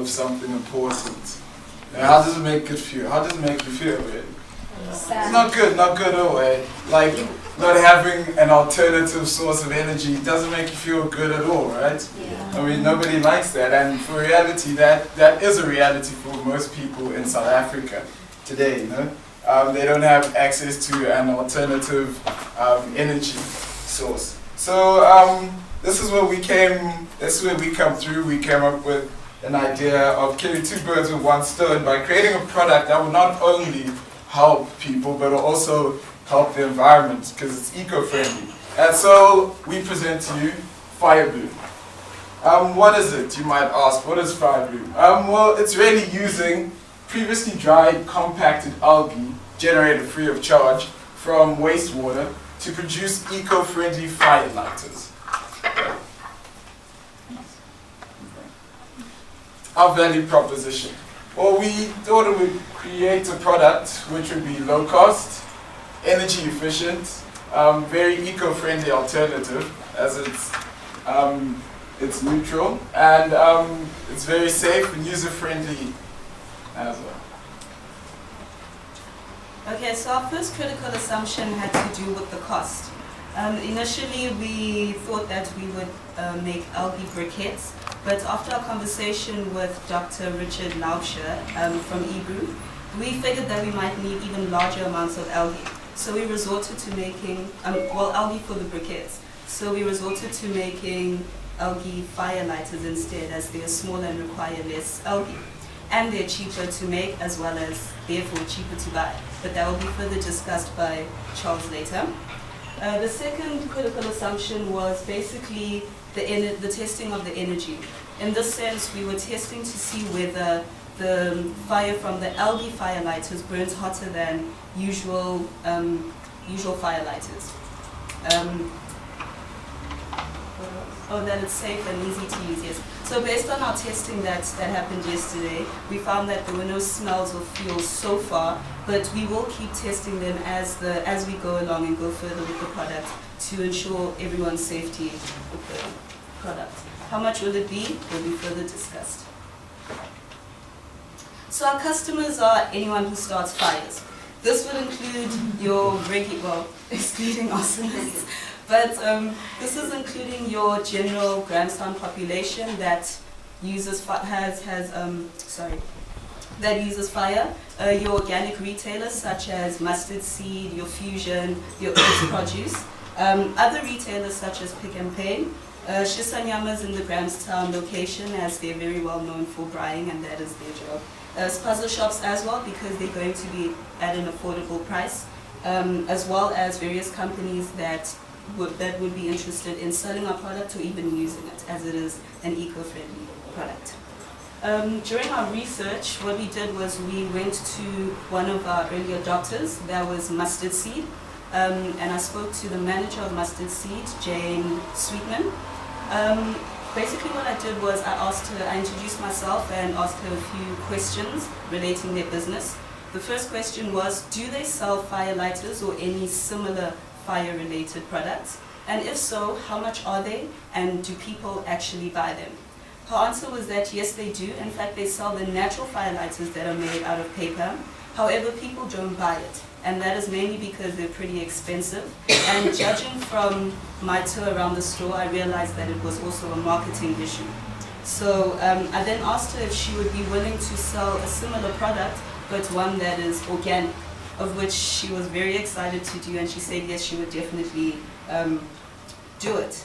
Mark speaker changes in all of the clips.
Speaker 1: of something important. How does it make it feel? How does it make you feel, man? It's not good away. Like, not having an alternative source of energy doesn't make you feel good at all, right?
Speaker 2: Yeah.
Speaker 1: I mean, nobody likes that, and for reality, that is a reality for most people in South Africa today, you know? They don't have access to an alternative energy source. So this is where we come through. We came up with an idea of killing two birds with one stone by creating a product that will not only help people, but will also help the environment because it's eco-friendly. And so we present to you Fire Bloom. What is it, you might ask? What is Fire Bloom? Well, it's really using previously dried, compacted algae generated free of charge from wastewater to produce eco-friendly fire lighters. Our value proposition. Well, we thought it would create a product which would be low cost, energy efficient, very eco-friendly alternative as it's neutral, and it's very safe and user-friendly as well.
Speaker 2: Okay, so our first critical assumption had to do with the cost. Initially, we thought that we would make algae briquettes, but after our conversation with Dr. Richard Laubscher from eBrew, we figured that we might need even larger amounts of algae. So we resorted to making, algae for the briquettes. So we resorted to making algae fire lighters instead, as they are smaller and require less algae. And they're cheaper to make, as well as therefore cheaper to buy. But that will be further discussed by Charles later. The second critical assumption was basically the testing of the energy. In this sense, we were testing to see whether the fire from the algae fire lighters burns hotter than usual fire lighters. That it's safe and easy to use, yes. So based on our testing that happened yesterday, we found that there were no smells of fuels so far, but we will keep testing them as we go along and go further with the product to ensure everyone's safety with the product. How much will it be? Will be further discussed. So our customers are anyone who starts fires. This would include your excluding arsonists. But this is including your general Grahamstown population that uses fire. Your organic retailers such as Mustard Seed, your Fusion, your Oats Produce. Other retailers such as Pick and Pay. Shisanyama's in the Grahamstown location, as they're very well known for buying, and that is their job. Puzzle shops as well, because they're going to be at an affordable price, as well as various companies that would be interested in selling our product or even using it, as it is an eco-friendly product. During our research, what we did was we went to one of our early adopters, that was Mustard Seed, and I spoke to the manager of Mustard Seed, Jane Sweetman. Basically what I did was I introduced myself and asked her a few questions relating their business. The first question was, do they sell fire lighters or any similar fire-related products? And if so, how much are they, and do people actually buy them? Her answer was that yes, they do. In fact, they sell the natural fire lighters that are made out of paper. However, people don't buy it, and that is mainly because they're pretty expensive. And judging from my tour around the store, I realized that it was also a marketing issue. So I then asked her if she would be willing to sell a similar product, but one that is organic, of which she was very excited to do, and she said yes, she would definitely do it.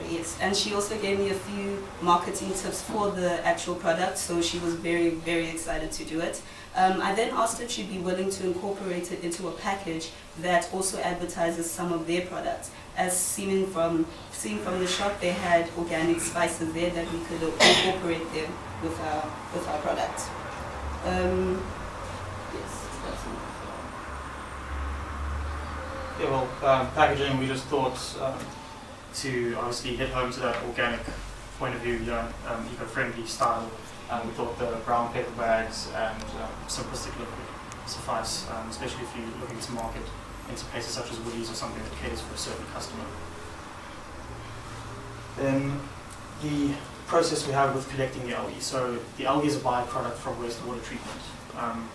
Speaker 2: Yes, and she also gave me a few marketing tips for the actual product, so she was very, very excited to do it. I then asked if she'd be willing to incorporate it into a package that also advertises some of their products. As seen from the shop, they had organic spices there that we could incorporate them with our product. Yes, that's it.
Speaker 3: Yeah, well, packaging, we just thought to obviously hit home to that organic point of view, eco-friendly style. We thought the brown paper bags and simplistic look would suffice, especially if you're looking to market into places such as Woolies or something that caters for a certain customer. Then the process we have with collecting the algae. So the algae is a byproduct from wastewater treatment.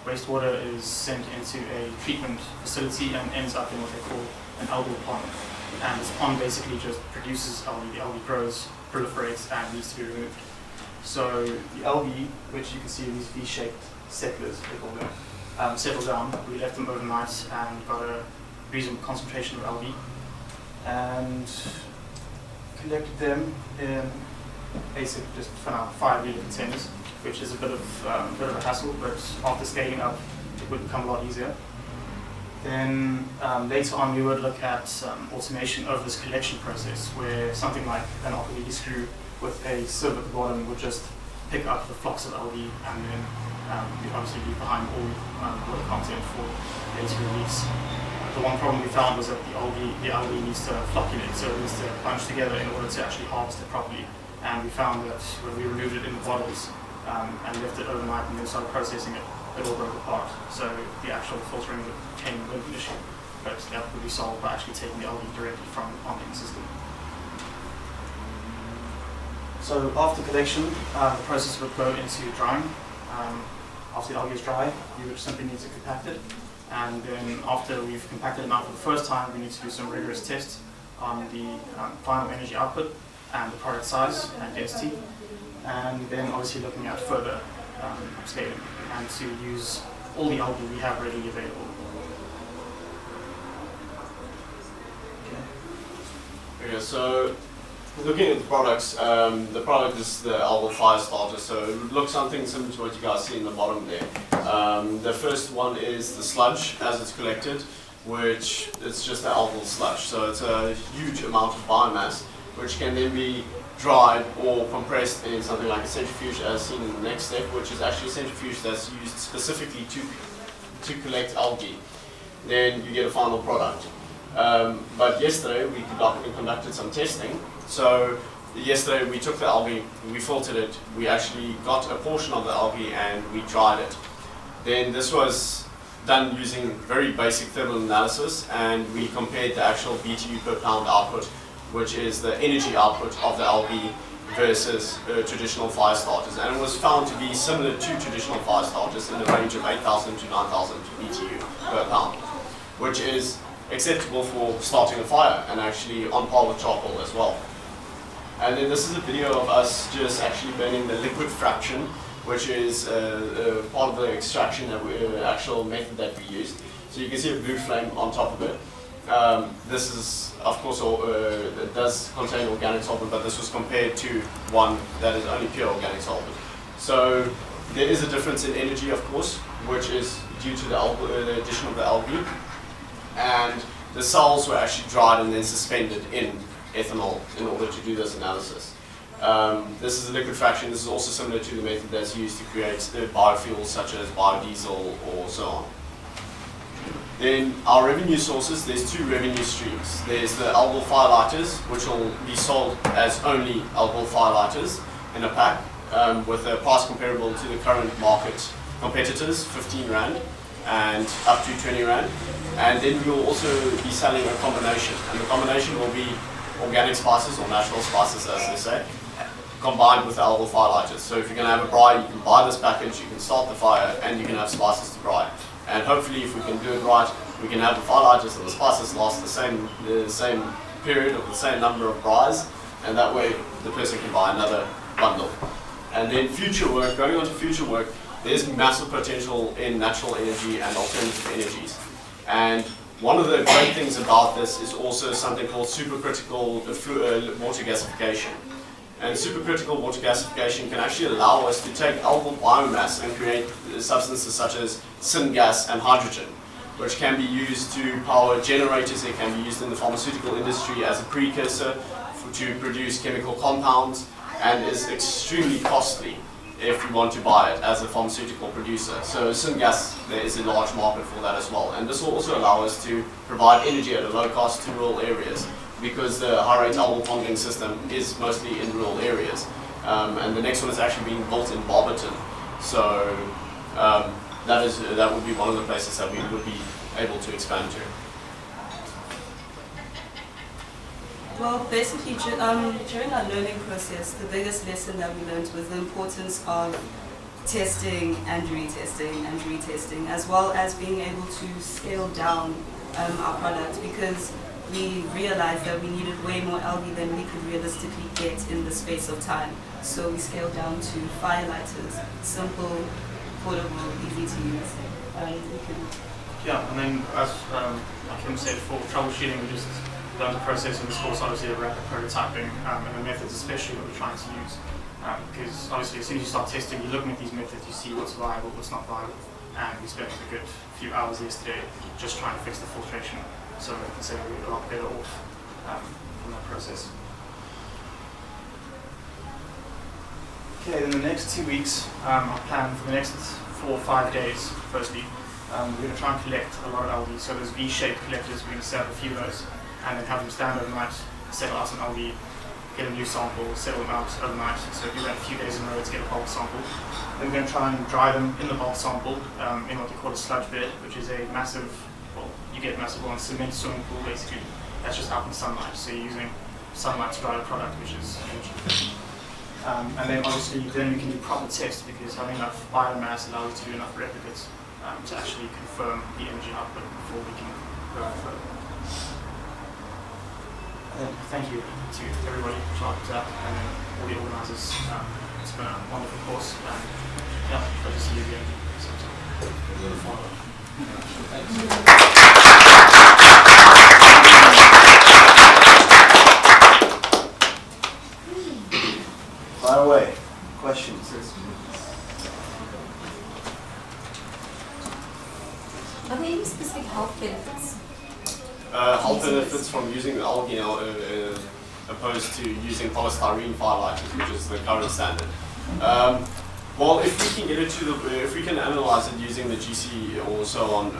Speaker 3: Wastewater is sent into a treatment facility and ends up in what they call an algal pond. And this pond basically just produces algae. The algae grows, proliferates, and needs to be removed. So the algae, which you can see in these V-shaped settlers, they call them, settled down. We left them overnight and got a reasonable concentration of algae and collected them in basic, just for now, 5-liter containers, which is a bit of a hassle, but after scaling up, it would become a lot easier. Then later on, we would look at automation of this collection process, where something like an Archimedes screw with a sieve at the bottom would just pick up the flocks of algae, and then we'd obviously leave behind all water content for later release. The one problem we found was that the algae needs to flocculate, so it needs to bunch together in order to actually harvest it properly. And we found that when we removed it in the bottles and left it overnight and then started processing it, it all broke apart. So the actual filtering became a bit of an issue, but that would be solved by actually taking the algae directly from the ponding system. So after collection, the process would go into drying. After the algae is dry, you would simply need to compact it. And then after we've compacted it now for the first time, we need to do some rigorous tests on the final energy output and the product size and density. And then obviously looking at further upscaling and to use all the algae we have readily available.
Speaker 4: Okay, so looking at the products, the product is the algal fire starter, so it would look something similar to what you guys see in the bottom there. The first one is the sludge as it's collected, which it's just the algal sludge. So it's a huge amount of biomass, which can then be dried or compressed in something like a centrifuge as seen in the next step, which is actually a centrifuge that's used specifically to collect algae. Then you get a final product. But yesterday we conducted some testing. So yesterday we took the algae, we filtered it, we actually got a portion of the algae and we dried it. Then this was done using very basic thermal analysis, and we compared the actual BTU per pound output, which is the energy output of the algae versus traditional fire starters. And it was found to be similar to traditional fire starters in the range of 8,000 to 9,000 BTU per pound, which is acceptable for starting a fire and actually on par with charcoal as well. And then this is a video of us just actually burning the liquid fraction, which is part of the extraction, actual method that we used. So you can see a blue flame on top of it. This is, of course, it does contain organic solvent, but this was compared to one that is only pure organic solvent. So there is a difference in energy, of course, which is due to the addition of the algae. And the cells were actually dried and then suspended in ethanol in order to do this analysis. This is a liquid fraction. This is also similar to the method that's used to create the biofuels such as biodiesel or so on. Then our revenue sources, there's two revenue streams. There's the algal firelighters, which will be sold as only algal firelighters in a pack with a price comparable to the current market competitors, 15 Rand and up to 20 Rand. And then we will also be selling a combination, and the combination will be organic spices or natural spices, as they say, combined with the algal firelighters. So if you're going to have a braai, you can buy this package, you can start the fire, and you can have spices to braai. And hopefully, if we can do it right, we can have the firelighters and the spices last the same period of the same number of braais, and that way the person can buy another bundle. And then future work, going on to future work, there's massive potential in natural energy and alternative energies. And one of the great things about this is also something called supercritical water gasification. And supercritical water gasification can actually allow us to take algal biomass and create substances such as syngas and hydrogen, which can be used to power generators. It can be used in the pharmaceutical industry as a precursor to produce chemical compounds, and is extremely costly if you want to buy it as a pharmaceutical producer. So syngas, there is a large market for that as well. And this will also allow us to provide energy at a low cost to rural areas, because the high rate algal ponding system is mostly in rural areas. And the next one is actually being built in Barberton. So that would be one of the places that we would be able to expand to.
Speaker 2: Well, basically, during our learning process, the biggest lesson that we learned was the importance of testing and retesting, as well as being able to scale down our product, because we realized that we needed way more algae than we could realistically get in the space of time. So we scaled down to firelighters, simple, portable, easy to use.
Speaker 3: Yeah, and then as like Kim said, for troubleshooting, we just learned the process in this course, obviously of rapid prototyping and the methods especially that we're trying to use. Because obviously as soon as you start testing, you're looking at these methods, you see what's viable, what's not viable. And we spent a good few hours yesterday just trying to fix the filtration. So I can say we're a lot better off from that process. Okay, then the next 2 weeks, our plan for the next 4 or 5 days, firstly, we're going to try and collect a lot of algae. So those V-shaped collectors, we're going to set up a few of those and then have them stand overnight, settle out some algae, get a new sample, settle them out overnight. So do that a few days in a row to get a bulk sample. Then we're going to try and dry them in the bulk sample in what we call a sludge bed, which is a massive, well, you get massive one cement swimming pool basically. That's just out in sunlight. So you're using sunlight to dry the product, which is energy. And then obviously then we can do proper tests, because having enough biomass allows you to do enough replicates to actually confirm the energy output before we can go further. Thank you to everybody who started that, and then all the organisers. It's been a wonderful course, and yeah, glad to see you again sometime.
Speaker 5: Fire away. Questions?
Speaker 6: Are there any specific health benefits?
Speaker 4: Health benefits from using algae opposed to using polystyrene firelighters, which is the current standard. Well, if we can get it to if we can analyze it using the GC or so on,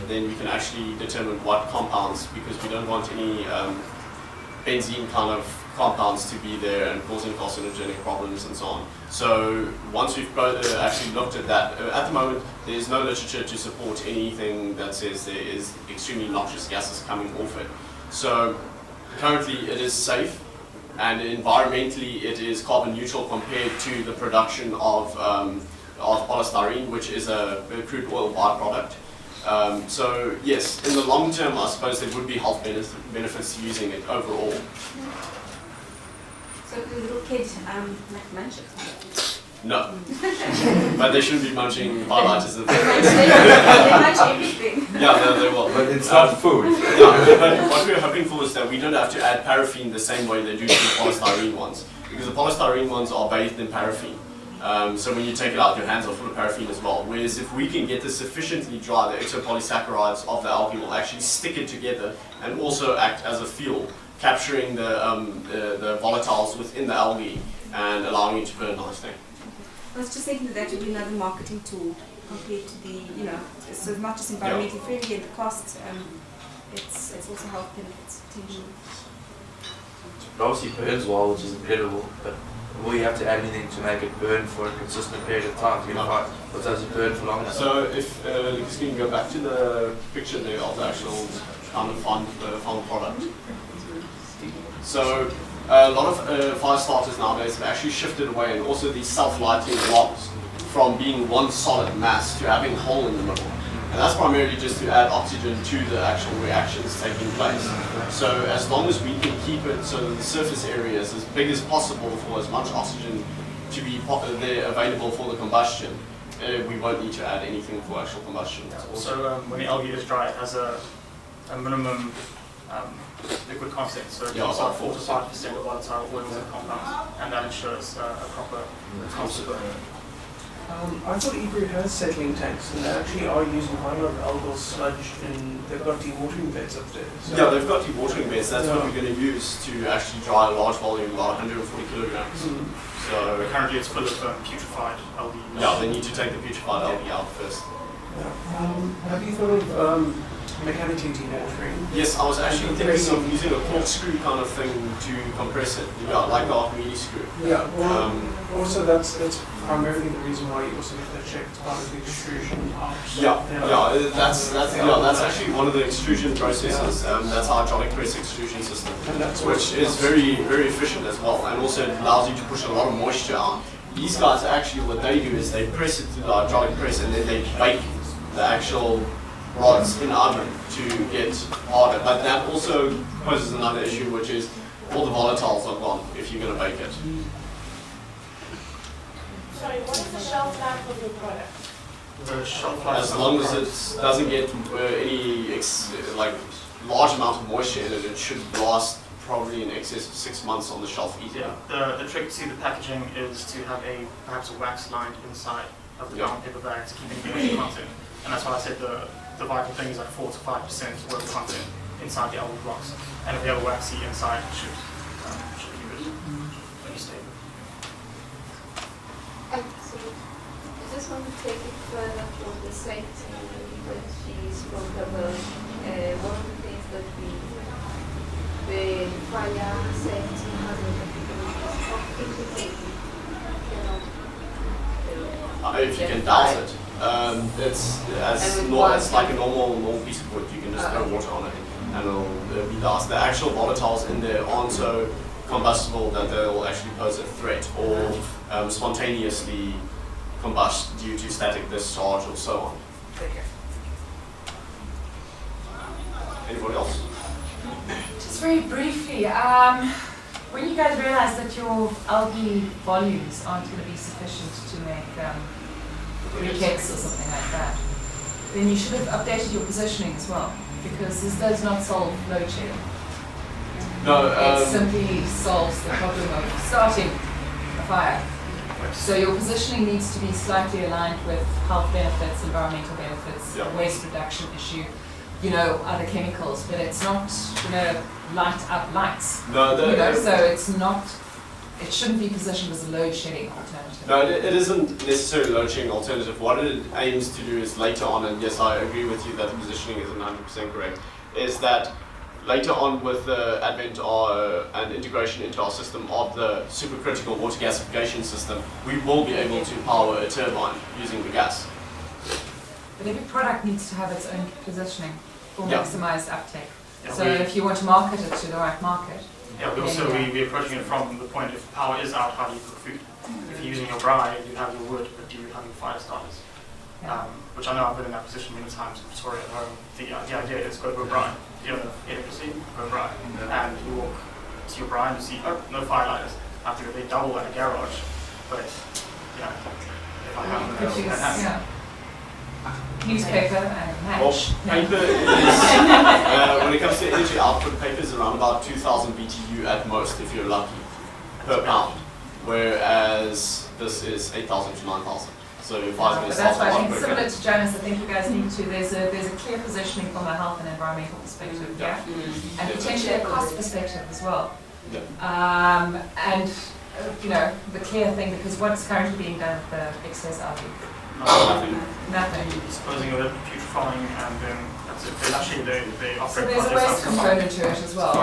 Speaker 4: then we can actually determine what compounds, because we don't want any benzene kind of compounds to be there and causing carcinogenic problems and so on. So once we've actually looked at that, at the moment there is no literature to support anything that says there is extremely noxious gases coming off it. So currently it is safe, and environmentally it is carbon neutral compared to the production of polystyrene, which is a crude oil byproduct. So yes, in the long term I suppose there would be health benefits to using it overall.
Speaker 6: So the little kid like munch it?
Speaker 4: No. But they shouldn't be munching highlighters.
Speaker 6: They munch everything.
Speaker 4: Yeah, they will.
Speaker 5: But it's not food.
Speaker 4: Yeah, but what we're hoping for is that we don't have to add paraffin the same way they do to the polystyrene ones. Because the polystyrene ones are bathed in paraffin. So when you take it out, your hands are full of paraffin as well. Whereas if we can get this sufficiently dry, the exopolysaccharides of the algae will actually stick it together and also act as a fuel, capturing the volatiles within the algae and allowing it to burn nicely.
Speaker 6: I was just thinking that would be another marketing tool compared to the, you know, so not just environmentally friendly and the cost, it's also health benefits potentially.
Speaker 7: It obviously burns well, which is incredible, but will you have to add anything to make it burn for a consistent period of time? What does it burn for longer?
Speaker 4: So if Lucas, you can go back to the picture there of the actual kind of final product. So a lot of fire starters nowadays have actually shifted away, and also these self-lighting blobs, from being one solid mass to having a hole in the middle. And that's primarily just to add oxygen to the actual reactions taking place. So as long as we can keep it so that the surface area is as big as possible for as much oxygen to be there available for the combustion, we won't need to add anything for actual combustion.
Speaker 3: So when the algae is dry, it has a minimum liquid content, so it comes out 4 to 5% of volatile oils and compounds, and that ensures a proper constant burn.
Speaker 8: I thought Ebru has settling tanks, and they actually are using quite a lot of algal sludge, and they've got dewatering beds up there. So
Speaker 4: yeah, they've got dewatering beds. That's what we're going to use to actually dry a large volume, about 140 kilograms. So
Speaker 3: currently it's full of putrefied algae.
Speaker 4: Yeah, they need to take the putrefied algae out first.
Speaker 8: Have you thought of mechanically dewatering?
Speaker 4: Yes, I was actually thinking of using a corkscrew kind of thing to compress it, like the Archimedes screw.
Speaker 8: Yeah, well, also that's primarily the reason why you also get that checked part of the extrusion house.
Speaker 4: That's actually one of the extrusion processes. That's our hydraulic press extrusion system, which is very, very efficient as well, and also it allows you to push a lot of moisture out. These guys actually, what they do is they press it through the hydraulic press and then they bake the actual rods in the oven to get harder. But that also poses another issue, which is all the volatiles are gone if you're going to bake it.
Speaker 9: Sorry, what is the shelf life of your product?
Speaker 3: The shelf life.
Speaker 4: As long as it doesn't get any large amount of moisture in it, it should last probably in excess of 6 months on the shelf easily.
Speaker 3: Yeah, the trick to the packaging is to have perhaps a wax lined inside of the brown paper bag to keep any moisture content. And that's why I said the vital thing is like 4 to 5% water content inside the algal blocks. And if you have a waxy inside, it should keep it pretty stable.
Speaker 10: So I just want to take it further from the safety that she spoke about. One of the things that the fire safety hazard
Speaker 4: if you can douse it, it's like a normal piece of wood. You can just throw water on it and it'll be doused. The actual volatiles in there aren't so combustible that they'll actually pose a threat or spontaneously combust due to static discharge or so on. Anybody else?
Speaker 9: Just very briefly, when you guys realized that your algae volumes aren't going to be sufficient to make briquettes or something like that, then you should have updated your positioning as well, because this does not solve load shedding.
Speaker 4: No,
Speaker 9: it simply solves the problem of starting a fire. So your positioning needs to be slightly aligned with health benefits, environmental benefits, the waste reduction issue, other chemicals, but it's not, light up lights.
Speaker 4: No,
Speaker 9: so it's not, it shouldn't be positioned as a load shedding alternative.
Speaker 4: No, it isn't necessarily a load shedding alternative. What it aims to do is later on, and yes, I agree with you that the positioning isn't 100% correct, is that later on with the advent and integration into our system of the supercritical water gasification system, we will be able to power a turbine using the gas.
Speaker 9: But every product needs to have its own positioning for maximized uptake.
Speaker 3: Yeah,
Speaker 9: so if you want to market it to the right market.
Speaker 3: Yeah, but also we're approaching it from the point if power is out, how do you cook food? If you're using your braai, you have your wood, but do you have your fire starters? Which I know I've been in that position many times in Victoria at home. The idea is go to a braai. You don't have electricity, go braai. And you walk to your braai and you see, oh, no firelighters. I have to go, they double at a garage. But if I have
Speaker 9: newspaper and match.
Speaker 4: Well, paper is, when it comes to energy output, paper is around about 2,000 BTU at most, if you're lucky, per pound. Whereas this is 8,000 to 9,000. So if I was
Speaker 9: that's why I think similar to Jonas, I think you guys need to, there's a clear positioning from a health and environmental perspective, and potentially a cost perspective as well. And the clear thing, because what's currently being done with the excess algae? Nothing.
Speaker 3: Disposing of it, putrefying, and then that's it. Actually, they operate.
Speaker 9: So there's a waste component to it as well.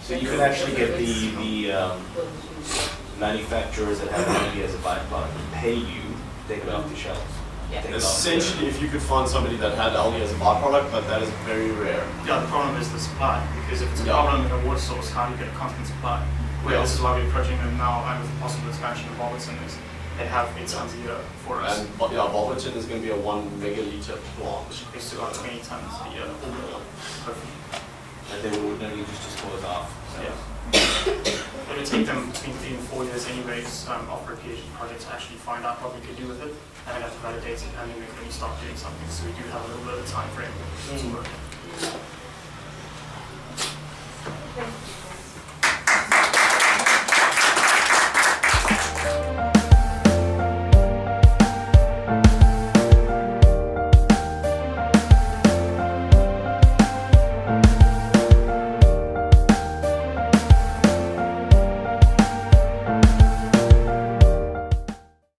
Speaker 5: So you can actually get the manufacturers that have algae as a byproduct pay you to take it off the shelves.
Speaker 4: Essentially, if you could find somebody that had algae as a byproduct, but that is very rare.
Speaker 3: Yeah, the problem is the supply, because if it's a problem in a water source, how do you get a constant supply? Well, this is why we're approaching them now, and with the possible expansion of Barberton is they have 8 tons a year for us.
Speaker 4: And Barberton is going to be a 1 megaliter plant.
Speaker 3: Which equates to about 20 tons a year.
Speaker 5: And they will ordinarily just dispose off. So.
Speaker 3: Yeah. It would take them between 3 and 4 years anyways, after a PhD project to actually find out what we could do with it, and then have to validate it, and then we can only start doing something. So we do have a little bit of time frame to work.